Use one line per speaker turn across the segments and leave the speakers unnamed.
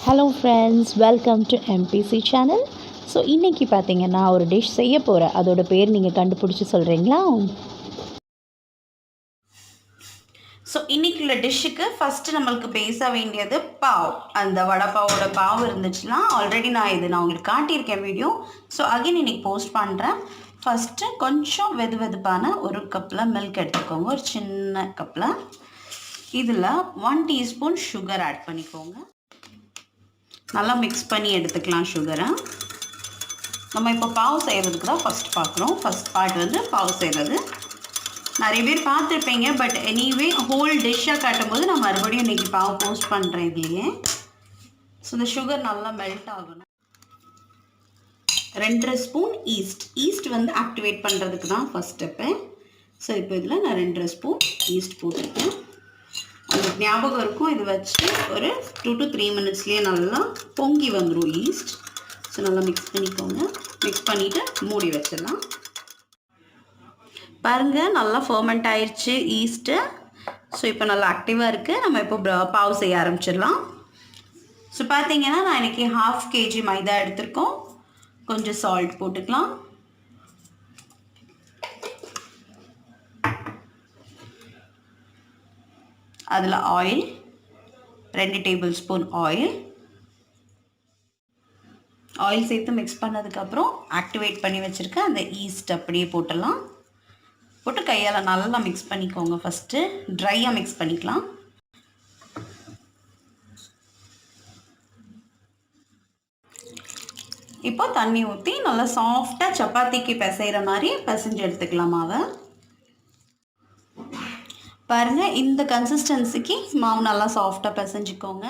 Hello friends, welcome to MBC channel. So இன்றைக்கி பார்த்தீங்கன்னா ஒரு டிஷ் செய்ய போகிறேன். அதோட பேர் நீங்கள் கண்டுபிடிச்சி சொல்கிறீங்களா?
ஸோ இன்றைக்குள்ள டிஷ்ஷுக்கு ஃபஸ்ட்டு நம்மளுக்கு பேஸாக வேண்டியது பாவ். அந்த வடைப்பாவோட பாவ் இருந்துச்சுன்னா ஆல்ரெடி நான் உங்களுக்கு காட்டியிருக்கேன் வீடியோ. ஸோ அகைன் இன்றைக்கி போஸ்ட் பண்ணுறேன். ஃபஸ்ட்டு கொஞ்சம் வெதுவெதுப்பான ஒரு கப்பில் மில்க் எடுத்துக்கோங்க, ஒரு சின்ன கப்பில். இதில் 1 டீஸ்பூன் சுகர் ஆட் பண்ணிக்கோங்க. நல்லா மிக்ஸ் பண்ணி எடுத்துக்கலாம் சுகரை. நம்ம இப்போ பாவு செய்கிறதுக்கு தான் ஃபஸ்ட் பார்க்குறோம். ஃபஸ்ட் பார்ட் வந்து பாவு செய்கிறது. நிறைய பேர் பார்த்துருப்பீங்க, பட் எனிவே ஹோல் டிஷ்ஷாக காட்டும்போது நான் மறுபடியும் இன்றைக்கி பாவு போஸ்ட் பண்ணுறேன் இதுலேயே. ஸோ இந்த சுகர் நல்லா மெல்ட் ஆகணும். 2 ஸ்பூன் ஈஸ்ட் வந்து ஆக்டிவேட் பண்ணுறதுக்கு தான் ஃபஸ்ட் ஸ்டெப்பு. ஸோ இப்போ இதில் நான் 2 ஸ்பூன் ஈஸ்ட் போட்டிருக்கேன். உங்களுக்கு ஞாபகம் இருக்கும், இது வச்சு ஒரு 2 to 3 மினிட்ஸ்லேயே நல்லா பொங்கி வந்துடும் ஈஸ்ட். ஸோ நல்லா மிக்ஸ் பண்ணிக்கோங்க. மிக்ஸ் பண்ணிவிட்டு மூடி வச்சிடலாம். பாருங்கள், நல்லா ஃபர்மெண்ட் ஆயிடுச்சு ஈஸ்ட்டு. ஸோ இப்போ நல்லா ஆக்டிவாக இருக்குது. நம்ம இப்போ பாவு செய்ய ஆரம்பிச்சிடலாம். ஸோ பார்த்தீங்கன்னா நான் இன்றைக்கி 1/2 kg மைதா எடுத்திருக்கோம். கொஞ்சம் சால்ட் போட்டுக்கலாம். அதில் ஆயில் 2 டேபிள் ஸ்பூன் ஆயில் சேர்த்து மிக்ஸ் பண்ணதுக்கப்புறம் ஆக்டிவேட் பண்ணி வச்சுருக்க அந்த ஈஸ்ட் அப்படியே போட்டுடலாம். போட்டு கையால் நல்லா மிக்ஸ் பண்ணிக்கோங்க. ஃபஸ்ட்டு ட்ரையாக மிக்ஸ் பண்ணிக்கலாம். இப்போ தண்ணி ஊற்றி நல்லா சாஃப்டாக சப்பாத்திக்கு பிசைகிற மாதிரி பிசைஞ்சு எடுத்துக்கலாம் மாவை. பாருங்கள், இந்த கன்சிஸ்டன்சிக்கு மாவு நல்லா சாஃப்டாக பிசைஞ்சிக்கோங்க.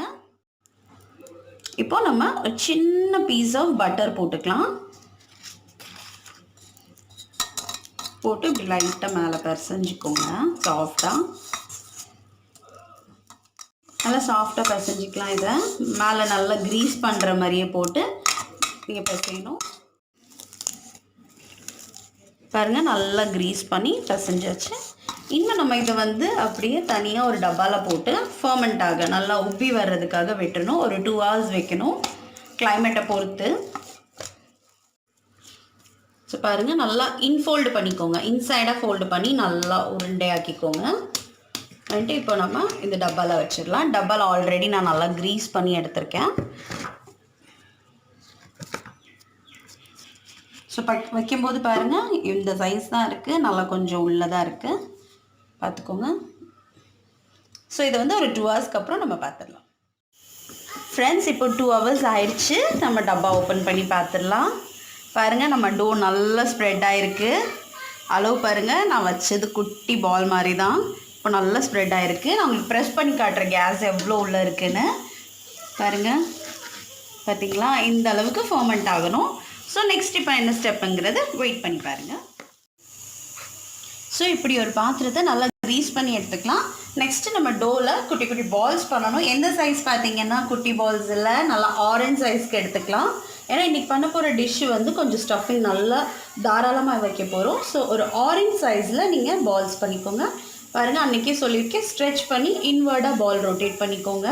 இப்போ நம்ம ஒரு சின்ன பீஸ் ஆஃப் பட்டர் போட்டுக்கலாம். போட்டு இப்படி லைட்டாக மேலே பிசைஞ்சிக்கோங்க. சாஃப்டாக நல்லா சாஃப்டாக பிசைஞ்சிக்கலாம். இதை மேலே நல்லா க்ரீஸ் பண்ணுற மாதிரியே போட்டு நீங்கள் பிசையணும். பாருங்கள், நல்லா க்ரீஸ் பண்ணி பிசைஞ்சாச்சு. இன்னும் நம்ம இதை வந்து அப்படியே தனியாக ஒரு டப்பாவில் போட்டு ஃபர்மெண்ட் ஆக நல்லா உப்பி வர்றதுக்காக விட்டுணும். ஒரு 2 hours வைக்கணும், கிளைமேட்டை பொறுத்து. ஸோ பாருங்கள், நல்லா இன்ஃபோல்டு பண்ணிக்கோங்க. இன்சைடாக ஃபோல்டு பண்ணி நல்லா உருண்டையாக்கிக்கோங்க. வந்துட்டு இப்போ நம்ம இந்த டப்பாவில் வச்சிடலாம். டப்பாவில் ஆல்ரெடி நான் நல்லா க்ரீஸ் பண்ணி எடுத்திருக்கேன். ஸோ வைக்கும்போது பாருங்கள், இந்த சைஸ் தான் இருக்குது, நல்லா கொஞ்சம் உள்ளதாக இருக்குது, பார்த்துக்கோங்க. ஸோ இதை வந்து ஒரு 2 hours அப்புறம் நம்ம பார்த்துடலாம். ஃப்ரெண்ட்ஸ், இப்போ 2 hours ஆயிடுச்சு. நம்ம டப்பா ஓப்பன் பண்ணி பார்த்துடலாம். பாருங்கள், நம்ம டோ நல்லா ஸ்ப்ரெட் ஆகிருக்கு. அளவு பாருங்கள், நான் வச்சது குட்டி பால் மாதிரி தான். இப்போ நல்லா ஸ்ப்ரெட் ஆகிருக்கு. நான் உங்களுக்கு ப்ரெஸ் பண்ணி காட்டுற கேஸ் எவ்வளோ உள்ளே இருக்குதுன்னு பாருங்கள். பார்த்தீங்களா? இந்த அளவுக்கு ஃபர்மெண்ட் ஆகணும். ஸோ நெக்ஸ்ட் இப்போ என்ன ஸ்டெப்புங்கிறது வெயிட் பண்ணி பாருங்கள். ஸோ இப்படி ஒரு பாத்திரத்தை நல்லா க்ரீஸ் பண்ணி எடுத்துக்கலாம். நெக்ஸ்ட்டு நம்ம டோவில் குட்டி குட்டி பால்ஸ் பண்ணணும். எந்த சைஸ் பார்த்தீங்கன்னா குட்டி பால்ஸ் இல்லை, நல்லா ஆரஞ்ச் சைஸ்க்கு எடுத்துக்கலாம். ஏன்னா இன்றைக்கி பண்ண போகிற டிஷ்ஷு வந்து கொஞ்சம் ஸ்டஃபிங் நல்லா தாராளமாக வைக்க போகிறோம். ஸோ ஒரு ஆரஞ்ச் சைஸில் நீங்கள் பால்ஸ் பண்ணிக்கோங்க. பாருங்கள், அன்றைக்கே சொல்லியிருக்கேன், ஸ்ட்ரெச் பண்ணி இன்வர்டாக பால் ரொட்டேட் பண்ணிக்கோங்க.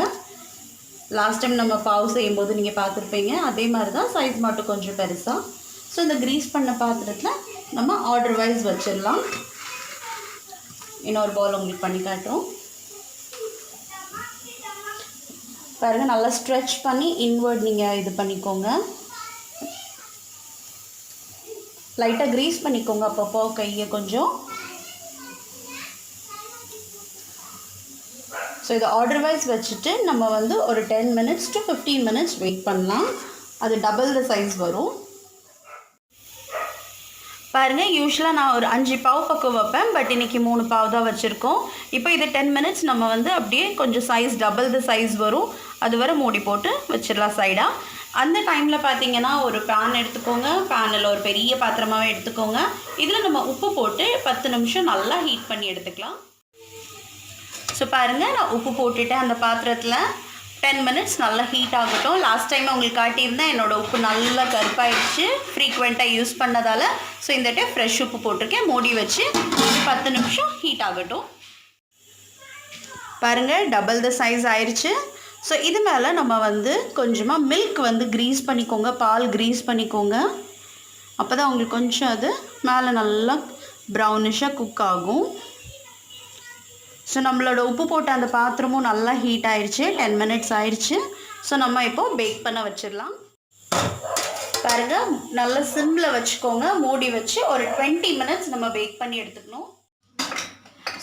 லாஸ்ட் டைம் நம்ம பாவு செய்யும்போது நீங்கள் பார்த்துருப்பீங்க, அதே மாதிரி தான், சைஸ் மட்டும் கொஞ்சம் பெருசாக. ஸோ இந்த க்ரீஸ் பண்ண பாத்திரத்தில் நம்ம ஆர்டர் வைஸ் வச்சிடலாம். இன்னொரு பால் உங்களுக்கு பண்ணி காட்டுறோம். பாருங்கள், நல்லா ஸ்ட்ரெச் பண்ணி இன்வர்ட் நீங்கள் இது பண்ணிக்கோங்க. லைட்டாக க்ரீஸ் பண்ணிக்கோங்க அப்பப்போ கையை கொஞ்சம். ஸோ இதை ஆர்டர் வைஸ் வச்சுட்டு நம்ம வந்து ஒரு 10 minutes to 15 minutes வெயிட் பண்ணலாம். அது டபுள் த சைஸ் வரும். பாருங்கள், யூஸ்வலாக நான் ஒரு 5 பாவு பக்கம் வைப்பேன், பட் இன்றைக்கி 3 பாவு தான் வச்சுருக்கோம். இப்போ இது 10 minutes நம்ம வந்து அப்படியே கொஞ்சம் சைஸ் டபுள் த சைஸ் வரும், அது வரை மூடி போட்டு வச்சிடலாம் சைடாக. அந்த டைமில் பார்த்தீங்கன்னா ஒரு பேன் எடுத்துக்கோங்க. பேனில் ஒரு பெரிய பாத்திரமாகவே எடுத்துக்கோங்க. இதில் நம்ம உப்பு போட்டு 10 நிமிஷம் நல்லா ஹீட் பண்ணி எடுத்துக்கலாம். ஸோ பாருங்கள், நான் உப்பு போட்டுவிட்டேன் அந்த பாத்திரத்தில். 10 minutes நல்லா ஹீட் ஆகட்டும். லாஸ்ட் டைம் உங்களுக்கு காட்டியிருந்தேன், என்னோடய உப்பு நல்லா கருப்பாயிடுச்சு ஃப்ரீக்வெண்ட்டாக யூஸ் பண்ணதால். ஸோ இந்த டைம் ஃப்ரெஷ் உப்பு போட்டிருக்கேன். மூடி வச்சு 10 நிமிஷம் ஹீட் ஆகட்டும். பாருங்கள், டபுள் த சைஸ் ஆயிடுச்சு. ஸோ இது மேலே நம்ம வந்து கொஞ்சமாக மில்க் வந்து க்ரீஸ் பண்ணிக்கோங்க, பால் க்ரீஸ் பண்ணிக்கோங்க. அப்போ தான் உங்களுக்கு கொஞ்சம் அது மேலே நல்லா ப்ரௌனிஷாக குக் ஆகும். ஸோ நம்மளோட உப்பு போட்ட அந்த பாத்திரமும் நல்லா ஹீட் ஆயிடுச்சு. 10 மினிட்ஸ் ஆயிடுச்சு. ஸோ நம்ம இப்போது பேக் பண்ண வச்சிடலாம். பாருங்கள், நல்லா சிம்மில் வச்சுக்கோங்க, மூடி வச்சு ஒரு 20 மினிட்ஸ் நம்ம பேக் பண்ணி எடுத்துக்கணும்.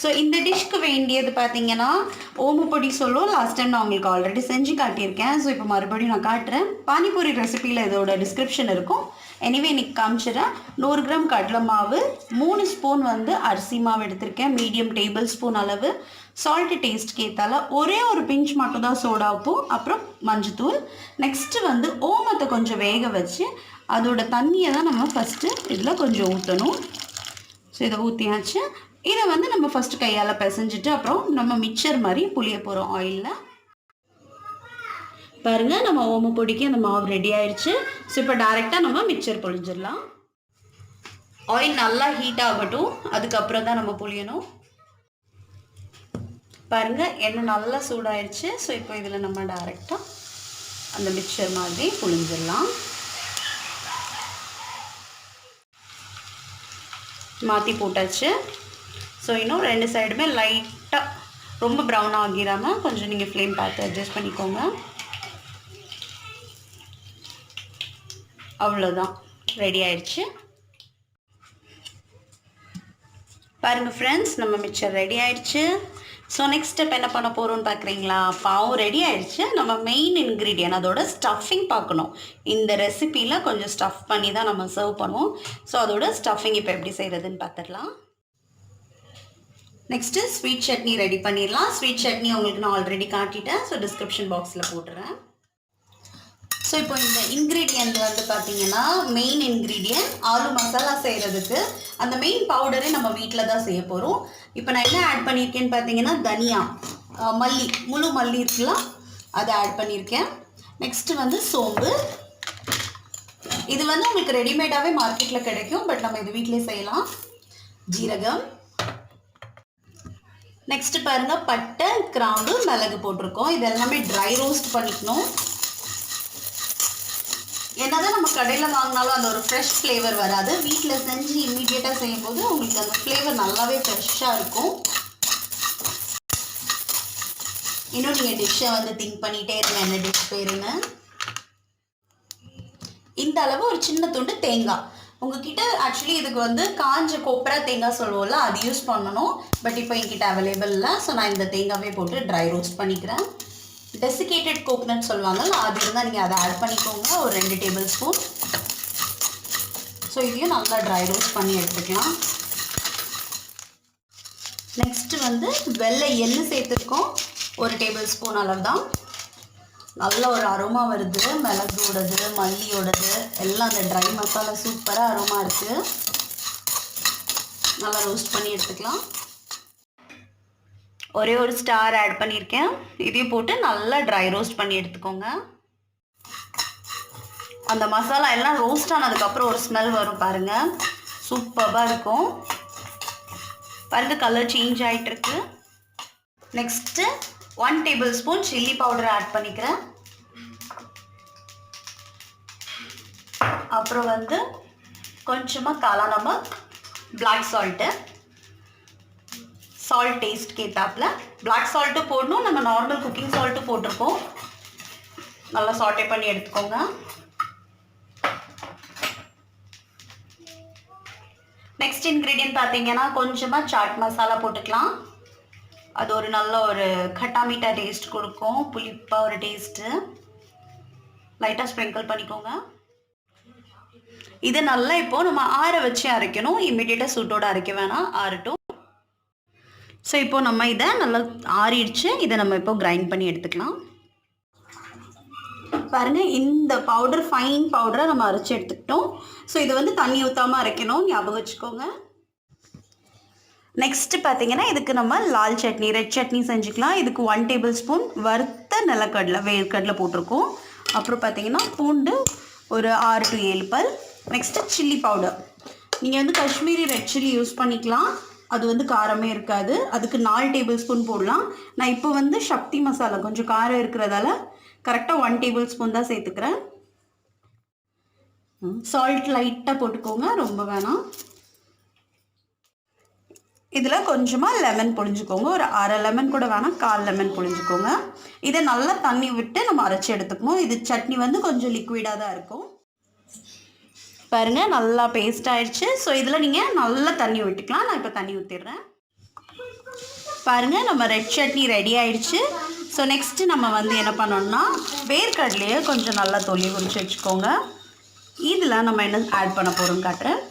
ஸோ இந்த டிஷ்க்கு வேண்டியது பார்த்தீங்கன்னா ஓமப்பொடி சொல்லுவோம். லாஸ்ட் டைம் நான் உங்களுக்கு ஆல்ரெடி செஞ்சு காட்டியிருக்கேன். ஸோ இப்போ மறுபடியும் நான் காட்டுறேன். பானிபூரி ரெசிப்பியில் இதோட டிஸ்கிரிப்ஷன் இருக்கும். எனிவே இன்றைக்கி காமிச்சிடறேன். 100 கிராம் கடலை மாவு, 3 ஸ்பூன் வந்து அரிசி மாவு எடுத்திருக்கேன், மீடியம் டேபிள் ஸ்பூன் அளவு. சால்ட்டு டேஸ்ட்க்கு ஏற்றால ஒரே ஒரு பிஞ்ச் மட்டும் தான் சோடா உப்பு, அப்புறம் மஞ்சத்தூள். நெக்ஸ்ட்டு வந்து ஓமத்தை கொஞ்சம் வேக வச்சு அதோட தண்ணியை தான் நம்ம ஃபஸ்ட்டு இதில் கொஞ்சம் ஊற்றணும். ஸோ இதை ஊற்றியாச்சு. இதை வந்து நம்ம ஃபஸ்ட்டு கையால் பிசைஞ்சிட்டு அப்புறம் நம்ம மிக்சர் மாதிரி புளிய போகிறோம் ஆயிலில். பாருங்கள், நம்ம ஓமப்பொடிக்கு அந்த மாவு ரெடி ஆயிடுச்சு. ஸோ இப்போ டைரெக்டாக நம்ம மிக்சர் பொழிஞ்சிடலாம். ஆயில் நல்லா ஹீட் ஆகட்டும், அதுக்கப்புறம் தான் நம்ம புளியணும். பாருங்கள், எண்ணெய் நல்லா சூடாயிடுச்சு. ஸோ இப்போ இதில் நம்ம டைரெக்டாக அந்த மிக்சர் மாதிரி புழிஞ்சிடலாம். மாற்றி போட்டாச்சு. ஸோ இன்னும் 2 சைடுமே லைட்டாக ரொம்ப ப்ரௌன் ஆகிடாமல் கொஞ்சம் நீங்கள் ஃப்ளேம் பார்த்து அட்ஜஸ்ட் பண்ணிக்கோங்க. அவ்வளோதான், ரெடி ஆயிடுச்சு. பாருங்கள் ஃப்ரெண்ட்ஸ், நம்ம மிக்சர் ரெடி ஆயிடுச்சு. ஸோ நெக்ஸ்ட் ஸ்டெப் என்ன பண்ண போகிறோம்னு பார்க்குறீங்களா? பாவும் ரெடி ஆயிடுச்சு. நம்ம மெயின் இன்க்ரீடியன்ட் அதோட ஸ்டஃபிங் பார்க்கணும். இந்த ரெசிப்பியில் கொஞ்சம் ஸ்டஃப் பண்ணி தான் நம்ம சர்வ் பண்ணுவோம். ஸோ அதோட ஸ்டஃபிங் இப்போ எப்படி செய்கிறதுன்னு பார்த்துடலாம். நெக்ஸ்ட்டு ஸ்வீட் சட்னி ரெடி பண்ணிடலாம். ஸ்வீட் சட்னி உங்களுக்கு நான் ஆல்ரெடி காட்டிட்டேன். ஸோ டிஸ்கிரிப்ஷன் பாக்ஸில் போட்டுறேன். ஸோ இப்போ இந்த இன்க்ரீடியன்ட் வந்து பார்த்தீங்கன்னா மெயின் இன்க்ரீடியன்ட் ஆலு மசாலா செய்கிறதுக்கு அந்த மெயின் பவுடரே நம்ம வீட்டில் தான் செய்ய போகிறோம். இப்போ நான் என்ன ஆட் பண்ணியிருக்கேன்னு பார்த்தீங்கன்னா தனியா, மல்லி, முழு மல்லி இருக்கலாம், அதை ஆட் பண்ணியிருக்கேன். நெக்ஸ்ட்டு வந்து சோம்பு. இது வந்து உங்களுக்கு ரெடிமேடாகவே மார்க்கெட்டில் கிடைக்கும், பட் நம்ம இது வீட்டிலே செய்யலாம். ஜீரகம். நெக்ஸ்ட்டு பாருங்கள், பட்டை, கிராம்பு, மிளகு போட்டிருக்கோம். இது எல்லாமே ட்ரை ரோஸ்ட் பண்ணிக்கணும். என்னதான் நம்ம கடையில் வாங்கினாலும் அந்த ஒரு ஃப்ரெஷ் ஃப்ளேவர் வராது. வீட்டில் செஞ்சு இம்மீடியட்டாக செய்யும் போது உங்களுக்கு அந்த ஃப்ளேவர் நல்லாவே ஃப்ரெஷ்ஷாக இருக்கும். இன்னும் நீங்கள் டிஷ்ஷை வந்து திங்க் பண்ணிகிட்டே இருங்க, என்ன டிஷ் பேருன்னு. இந்த அளவு ஒரு சின்ன துண்டு தேங்காய். உங்ககிட்ட ஆக்சுவலி இதுக்கு வந்து காஞ்ச கொப்பரை தேங்காய் சொல்லுவோம்ல, அது யூஸ் பண்ணணும். பட் இப்போ என்கிட்ட அவைலபிள் இல்லை. ஸோ நான் இந்த தேங்காவே போட்டு ட்ரை ரோஸ்ட் பண்ணிக்கிறேன். டெசிகேட்டட் கோகனட் சொல்லுவாங்கல்ல, அது இருந்தால் நீங்கள் அதை ஆட் பண்ணிக்கோங்க, ஒரு 2 டேபிள் ஸ்பூன். ஸோ இதையும் நல்லா ட்ரை ரோஸ்ட் பண்ணி எடுத்துக்கலாம். நெக்ஸ்ட்டு வந்து வெள்ளை எள்ளு சேர்த்துருக்கோம், 1 டேபிள் ஸ்பூன் அளவு தான். நல்ல ஒரு அரோமா வருது, மிளகோடது, மல்லியோடது எல்லாம் அந்த ட்ரை மசாலா சூப்பராக அரோமா இருக்குது. நல்லா ரோஸ்ட் பண்ணி எடுத்துக்கலாம். ஒரே ஒரு ஸ்டார் ஆட் பண்ணியிருக்கேன். இதையும் போட்டு நல்லா ட்ரை ரோஸ்ட் பண்ணி எடுத்துக்கோங்க. அந்த மசாலா எல்லாம் ரோஸ்ட் ஆனதுக்கப்புறம் ஒரு ஸ்மெல் வரும் பாருங்கள், சூப்பராக இருக்கும். பாருங்கள், கலர் சேஞ்ச் ஆகிட்டுருக்கு. Next 1 tablespoon chilli powder add பண்ணிக்கிறேன். அப்புறம் வந்து கொஞ்சமாக kala namak, black salt, salt டேஸ்ட்க்கு ஏற்றாப்புல. பிளாக் சால்ட்டு போடணும், நம்ம நார்மல் குக்கிங் சால்ட்டு போட்டிருக்கோம். நல்லா சாட்டே பண்ணி எடுத்துக்கோங்க. நெக்ஸ்ட் இன்க்ரீடியன்ட் பார்த்தீங்கன்னா கொஞ்சமாக சாட் மசாலா போட்டுக்கலாம். அது ஒரு நல்ல ஒரு கட்டா மீட்டா டேஸ்ட் கொடுக்கும், புளிப்பாக ஒரு டேஸ்ட்டு. லைட்டாக ஸ்ப்ரிங்கிள் பண்ணிக்கோங்க. இதை நல்லா இப்போது நம்ம ஆற வச்சு அரைக்கணும். இம்மிடியேட்டாக சூட்டோடு அரைக்க வேணாம், ஆறட்டும். ஸோ இப்போது நம்ம இதை நல்லா ஆறிடுச்சு. இதை நம்ம இப்போ கிரைண்ட் பண்ணி எடுத்துக்கலாம். பாருங்கள், இந்த பவுடர் ஃபைன் பவுடரை நம்ம அரைச்சி எடுத்துக்கிட்டோம். ஸோ இதை வந்து தண்ணி ஊற்றாமல் அரைக்கணும், ஞாபகம் வச்சுக்கோங்க. நெக்ஸ்ட்டு பார்த்தீங்கன்னா இதுக்கு நம்ம லால் சட்னி, ரெட் சட்னி செஞ்சுக்கலாம். இதுக்கு 1 டேபிள் ஸ்பூன் வறுத்த நிலக்கடலை, வேர்க்கடலை போட்டிருக்கோம். அப்புறம் பார்த்தீங்கன்னா பூண்டு ஒரு 6 to 7 பல். Next chilli powder. நீங்கள் வந்து காஷ்மீரி ரெட் சில்லி யூஸ் பண்ணிக்கலாம். அது வந்து காரமே இருக்காது. அதுக்கு 4 டேபிள் ஸ்பூன் போடலாம். நான் இப்போ வந்து சக்தி மசாலா கொஞ்சம் காரம் இருக்கிறதால கரெக்டாக 1 டேபிள் ஸ்பூன் தான் சேர்த்துக்கிறேன். சால்ட் லைட்டாக போட்டுக்கோங்க, ரொம்ப வேணாம். இதில் கொஞ்சமாக லெமன் புழிஞ்சுக்கோங்க, ஒரு அரை லெமன் கூட வேணாம், 1/4 லெமன் புழிஞ்சுக்கோங்க. இதை நல்லா தண்ணி விட்டு நம்ம அரைச்சி எடுத்துக்கணும். இது சட்னி வந்து கொஞ்சம் லிக்விடாக தான் இருக்கும். பாருங்கள், நல்லா பேஸ்ட் ஆயிடுச்சு. ஸோ இதில் நீங்கள் நல்லா தண்ணி விட்டுக்கலாம். நான் இப்போ தண்ணி ஊற்றிடுறேன். பாருங்கள், நம்ம ரெட் சட்னி ரெடி ஆயிடுச்சு. ஸோ நெக்ஸ்ட்டு நம்ம வந்து என்ன பண்ணோம்னா, வேர்க்கடலையை கொஞ்சம் நல்லா தொலி உரிச்சு வச்சுக்கோங்க. இதில் நம்ம என்ன ஆட் பண்ண போகிறோம் காட்டுறேன்.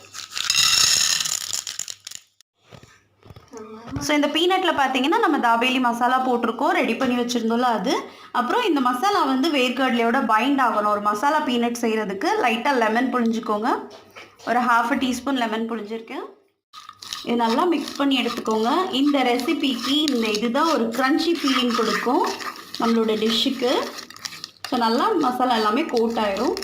ஸோ இந்த பீனட்டில் பார்த்தீங்கன்னா நம்ம தாபேலி மசாலா போட்டிருக்கோம், ரெடி பண்ணி வச்சுருந்தோம்ல அது. அப்புறம் இந்த மசாலா வந்து வேர்க்கடலையோட பைண்ட் ஆகணும். ஒரு மசாலா பீனட் செய்கிறதுக்கு லைட்டாக லெமன் புழிஞ்சிக்கோங்க. ஒரு 1/2 டீஸ்பூன் லெமன் புழிஞ்சிருக்கேன். இது நல்லா மிக்ஸ் பண்ணி எடுத்துக்கோங்க. இந்த ரெசிபிக்கு இந்த இதுதான் ஒரு க்ரன்ச்சி ஃபீலிங் கொடுக்கும் நம்மளோட டிஷ்ஷுக்கு. ஸோ நல்லா மசாலா எல்லாமே கோட் ஆயிடும்.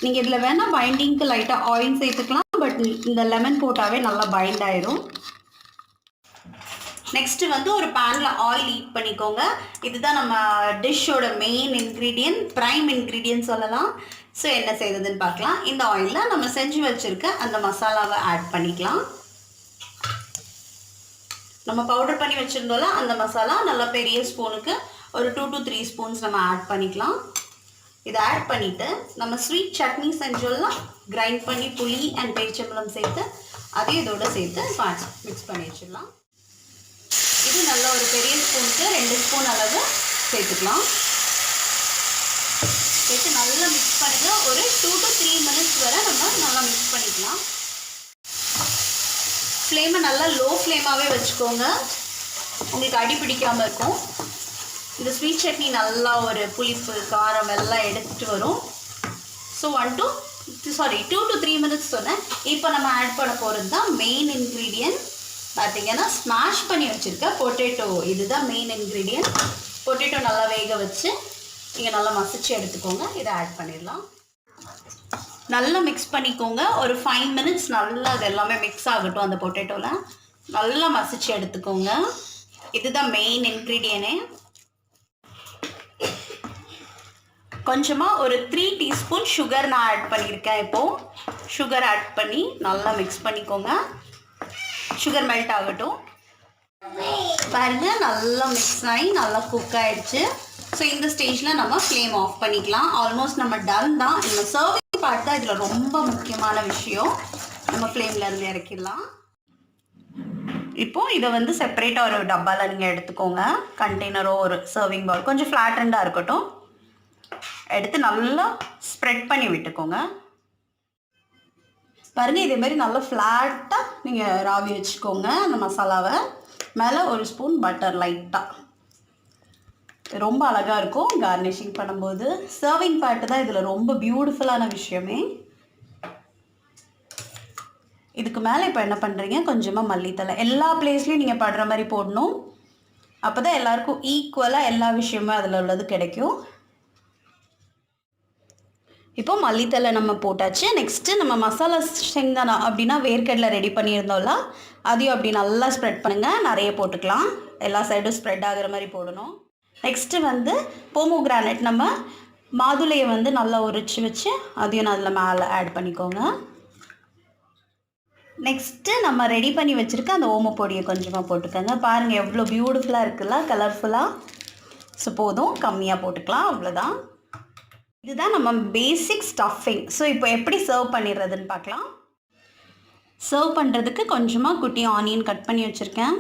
நீங்கள் இதில் வேணால் பைண்டிங்க்கு லைட்டாக ஆயில் சேர்த்துக்கலாம். பட் இந்த லெமன் போட்டாவே நல்லா பைண்ட் ஆயிடும். நெக்ஸ்ட்டு வந்து ஒரு பேனில் ஆயில் ஹீட் பண்ணிக்கோங்க. இதுதான் நம்ம டிஷ்ஷோட மெயின் இன்க்ரீடியன்ட், ப்ரைம் இன்க்ரீடியன்ட் சொல்லலாம். ஸோ என்ன செய்யுதுன்னு பார்க்கலாம். இந்த ஆயிலில் நம்ம செஞ்சு வச்சுருக்க அந்த மசாலாவை ஆட் பண்ணிக்கலாம். நம்ம பவுடர் பண்ணி வச்சுருந்தோம்ல அந்த மசாலா நல்லா பெரிய ஸ்பூனுக்கு ஒரு 2 to 3 ஸ்பூன்ஸ் நம்ம ஆட் பண்ணிக்கலாம். இதை ஆட் பண்ணிவிட்டு நம்ம ஸ்வீட் சட்னி செஞ்சோம்லாம் கிரைண்ட் பண்ணி புளி அண்ட் பேரிச்சம்பழம் சேர்த்து அதையும் இதோட சேர்த்து மிக்ஸ் பண்ணி வச்சிடலாம். இது நல்ல ஒரு பெரிய ஸ்பூனுக்கு 2 ஸ்பூன் அளவு சேர்த்துக்கலாம். சேர்த்து நல்லா மிக்ஸ் பண்ணுங்கள். ஒரு 2 to 3 மினிட்ஸ் வரை நம்ம நல்லா மிக்ஸ் பண்ணிக்கலாம். ஃப்ளேமை நல்லா லோ ஃப்ளேமாகவே வச்சுக்கோங்க, உங்களுக்கு அடி பிடிக்காமல் இருக்கும். இந்த ஸ்வீட் சட்னி நல்லா ஒரு புளிப்பு காரம் எல்லாம் எடுத்துகிட்டு வரும். ஸோ 2 to 3 மினிட்ஸ் சொன்னேன். இப்போ நம்ம ஆட் பண்ண போகிறது தான் மெயின் இன்க்ரீடியன்ட். பார்த்தீங்கன்னா ஸ்மாஷ் பண்ணி வச்சுருக்க பொட்டேட்டோ, இதுதான் மெயின் இன்க்ரீடியன்ட். பொட்டேட்டோ நல்லா வேக வச்சு நீங்கள் நல்லா மசிச்சு எடுத்துக்கோங்க. இதை ஆட் பண்ணிடலாம். நல்லா மிக்ஸ் பண்ணிக்கோங்க. ஒரு 5 மினிட்ஸ் நல்லா அது எல்லாமே மிக்ஸ் ஆகட்டும். அந்த பொட்டேட்டோவில் நல்லா மசிச்சு எடுத்துக்கோங்க. இதுதான் மெயின் இன்க்ரீடியனே. கொஞ்சமாக ஒரு 3 டீஸ்பூன் சுகர் நான் ஆட் பண்ணியிருக்கேன். இப்போது சுகர் ஆட் பண்ணி நல்லா மிக்ஸ் பண்ணிக்கோங்க. சுகர் மெல்ட் ஆகட்டும். பாருங்கள், நல்லா மிக்ஸ் ஆகி நல்லா குக் ஆகிடுச்சு. ஸோ இந்த ஸ்டேஜில் நம்ம ஃப்ளேம் ஆஃப் பண்ணிக்கலாம். ஆல்மோஸ்ட் நம்ம டன் தான். இந்த சர்விங் பார்ட் தான் இதில் ரொம்ப முக்கியமான விஷயம். நம்ம ஃப்ளேமில் இருந்து இறக்கிடலாம். இப்போது இதை வந்து செப்பரேட்டாக ஒரு டப்பாவில் நீங்கள் எடுத்துக்கோங்க. கண்டெய்னரோ ஒரு சர்விங் பவுல் கொஞ்சம் ஃப்ளாட்டண்டாக இருக்கட்டும். எடுத்து நல்லா ஸ்ப்ரெட் பண்ணி விட்டுக்கோங்க. பாருங்கள், இதேமாரி நல்லா ஃப்ளாட்டாக நீங்கள் ராவி வச்சுக்கோங்க. அந்த மசாலாவை மேலே ஒரு ஸ்பூன் பட்டர் லைட்டாக, ரொம்ப அழகாக இருக்கும் கார்னிஷிங் பண்ணும்போது. சர்விங் பேட்டு தான் இதில் ரொம்ப பியூட்டிஃபுல்லான விஷயமே. இதுக்கு மேலே இப்போ என்ன பண்ணுறீங்க, கொஞ்சமாக மல்லித்தலை எல்லா பிளேஸ்லையும் நீங்கள் படுற மாதிரி போடணும். அப்போ தான் எல்லாருக்கும் ஈக்குவலாக எல்லா விஷயமும் அதில் உள்ளது கிடைக்கும். இப்போ மல்லித்தலை நம்ம போட்டாச்சு. நெக்ஸ்ட்டு நம்ம மசாலா செங்கனா அப்படின்னா வேர்க்கடலை ரெடி பண்ணியிருந்தோம்ல, அதையும் அப்படி நல்லா ஸ்ப்ரெட் பண்ணுங்கள். நிறைய போட்டுக்கலாம், எல்லா சைடும் ஸ்ப்ரெட் ஆகிற மாதிரி போடணும். நெக்ஸ்ட்டு வந்து போமோகிரானட், நம்ம மாதுளையை வந்து நல்லா உரிச்சு வச்சு அதையும் அதில் மேலே ஆட் பண்ணிக்கோங்க. நெக்ஸ்ட்டு நம்ம ரெடி பண்ணி வச்சுருக்க அந்த ஓமப்பொடியை கொஞ்சமாக போட்டுக்கோங்க. பாருங்கள் எவ்வளோ பியூட்டிஃபுல்லாக இருக்குல்ல, கலர்ஃபுல்லாக. ஸோ போதும், கம்மியாக போட்டுக்கலாம், அவ்வளோதான். இதுதான் நம்ம பேசிக் ஸ்டஃபிங். ஸோ இப்போ எப்படி சர்வ் பண்ணிடுறதுன்னு பார்க்கலாம். சர்வ் பண்ணுறதுக்கு கொஞ்சமாக குட்டி ஆனியன் கட் பண்ணி வச்சுருக்கேன்.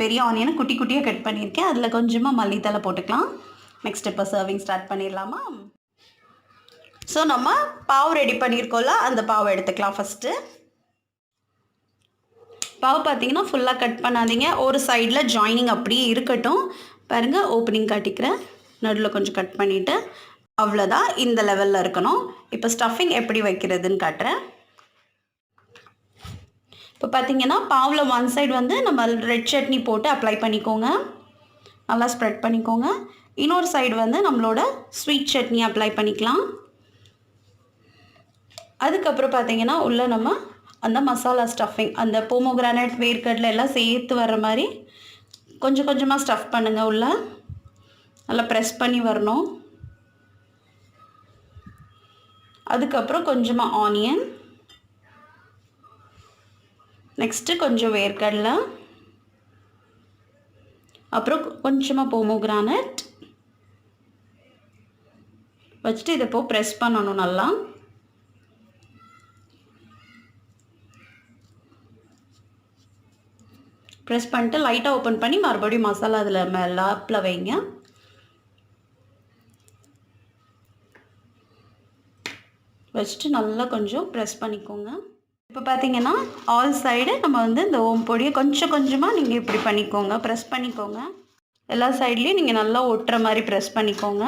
பெரிய ஆனியனை குட்டி குட்டியாக கட் பண்ணியிருக்கேன். அதில் கொஞ்சமாக மல்லித்தலை போட்டுக்கலாம். நெக்ஸ்ட் இப்போ சர்விங் ஸ்டார்ட் பண்ணிடலாமா? ஸோ நம்ம பாவு ரெடி பண்ணியிருக்கோம்ல, அந்த பாவை எடுத்துக்கலாம். ஃபஸ்ட்டு பாவு பார்த்தீங்கன்னா ஃபுல்லாக கட் பண்ணாதீங்க, ஒரு சைடில் ஜாயினிங் அப்படியே இருக்கட்டும். பாருங்கள், ஓப்பனிங் காட்டிக்கிறேன், நடுவில் கொஞ்சம் கட் பண்ணிவிட்டு அவ்வளோதான். இந்த லெவலில் இருக்கணும். இப்போ ஸ்டஃபிங் எப்படி வைக்கிறதுன்னு காட்டுறேன். இப்போ பார்த்தீங்கன்னா பாவில் ஒன் சைடு வந்து நம்ம ரெட் சட்னி போட்டு அப்ளை பண்ணிக்கோங்க, நல்லா ஸ்ப்ரெட் பண்ணிக்கோங்க. இன்னொரு சைடு வந்து நம்மளோட ஸ்வீட் சட்னி அப்ளை பண்ணிக்கலாம். அதுக்கப்புறம் பார்த்தீங்கன்னா உள்ளே நம்ம அந்த மசாலா ஸ்டஃபிங் அந்த போமோகிரானட் வேர்க்கடலை எல்லாம் சேர்த்து வர்ற மாதிரி கொஞ்சம் கொஞ்சமாக ஸ்டஃப் பண்ணுங்கள் உள்ள. நல்லா ப்ரெஸ் பண்ணி வரணும். அதுக்கப்புறம் கொஞ்சமாக ஆனியன், நெக்ஸ்ட்டு கொஞ்சம் வேர்க்கடலை, அப்புறம் கொஞ்சமாக போமோகிரானட் வச்சுட்டு இதை ப்ரெஸ் பண்ணணும் நல்லா. ப்ரெஸ் பண்ணிட்டு லைட்டாக ஓப்பன் பண்ணி மறுபடியும் மசாலா அதில் லாப்பில் வைங்க. வச்சுட்டு நல்லா கொஞ்சம் ப்ரெஸ் பண்ணிக்கோங்க. இப்போ பார்த்தீங்கன்னா ஆல் சைடு நம்ம வந்து இந்த ஓம் பொடியை கொஞ்சம் கொஞ்சமாக நீங்கள் இப்படி பண்ணிக்கோங்க, ப்ரெஸ் பண்ணிக்கோங்க. எல்லா சைட்லேயும் நீங்கள் நல்லா ஒட்டுற மாதிரி ப்ரெஸ் பண்ணிக்கோங்க.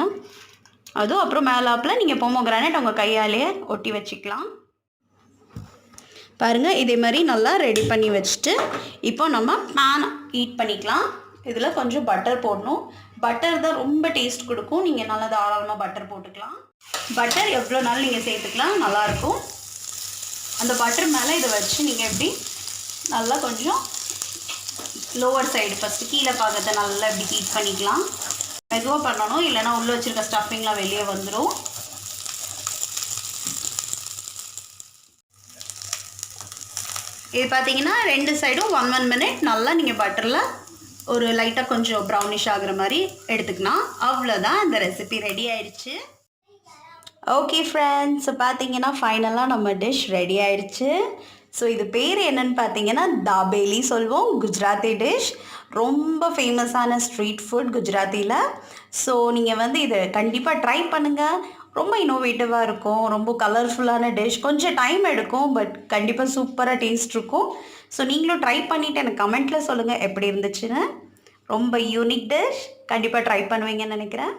அதுவும் அப்புறம் மேலாப்பில் நீங்கள் போமோகிரானட் உங்கள் கையாலேயே ஒட்டி வச்சுக்கலாம். பாருங்கள், இதே மாதிரி நல்லா ரெடி பண்ணி வச்சுட்டு இப்போ நம்ம பேன் ஹீட் பண்ணிக்கலாம். இதில் கொஞ்சம் பட்டர் போடணும். பட்டர் தான் ரொம்ப டேஸ்ட் கொடுக்கும். நீங்கள் நல்லா தாராளமாக பட்டர் போட்டுக்கலாம். பட்டர் எவ்வளோ நாள் நீங்கள் சேர்த்துக்கலாம், நல்லாயிருக்கும். அந்த பட்டர் மேலே இதை வச்சு நீங்கள் எப்படி நல்லா கொஞ்சம் லோவர் சைடு ஃபஸ்ட்டு கீழே பாகத்தை நல்லா இப்படி ஹீட் பண்ணிக்கலாம். மெதுவாக பண்ணணும், இல்லைனா உள்ளே வச்சுருக்க ஸ்டஃபிங்லாம் வெளியே வந்துடும். இது பார்த்தீங்கன்னா 2 சைடும் 1 மினிட் நல்லா நீங்கள் பட்டரில் ஒரு லைட்டாக கொஞ்சம் ப்ரௌனிஷ் ஆகிற மாதிரி எடுத்துக்கலாம். அவ்வளோதான், இந்த ரெசிபி ரெடி ஆயிடுச்சு. ஓகே ஃப்ரெண்ட்ஸ், ஸோ பார்த்தீங்கன்னா ஃபைனலாக நம்ம டிஷ் ரெடி ஆயிடுச்சு. ஸோ இது பேர் என்னன்னு பார்த்தீங்கன்னா தாபேலி சொல்வோம், குஜராத்தி டிஷ். ரொம்ப ஃபேமஸான ஸ்ட்ரீட் ஃபுட் குஜராத்தியில். ஸோ நீங்கள் வந்து இதை கண்டிப்பாக ட்ரை பண்ணுங்கள். ரொம்ப இன்னோவேட்டிவாக இருக்கும், ரொம்ப கலர்ஃபுல்லான டிஷ். கொஞ்சம் டைம் எடுக்கும், பட் கண்டிப்பாக சூப்பராக டேஸ்ட் இருக்கும். ஸோ நீங்களும் ட்ரை பண்ணிவிட்டு எனக்கு கமெண்ட்டில் சொல்லுங்கள் எப்படி இருந்துச்சுன்னு. ரொம்ப யூனிக் டிஷ், கண்டிப்பாக ட்ரை பண்ணுவீங்கன்னு நினைக்கிறேன்.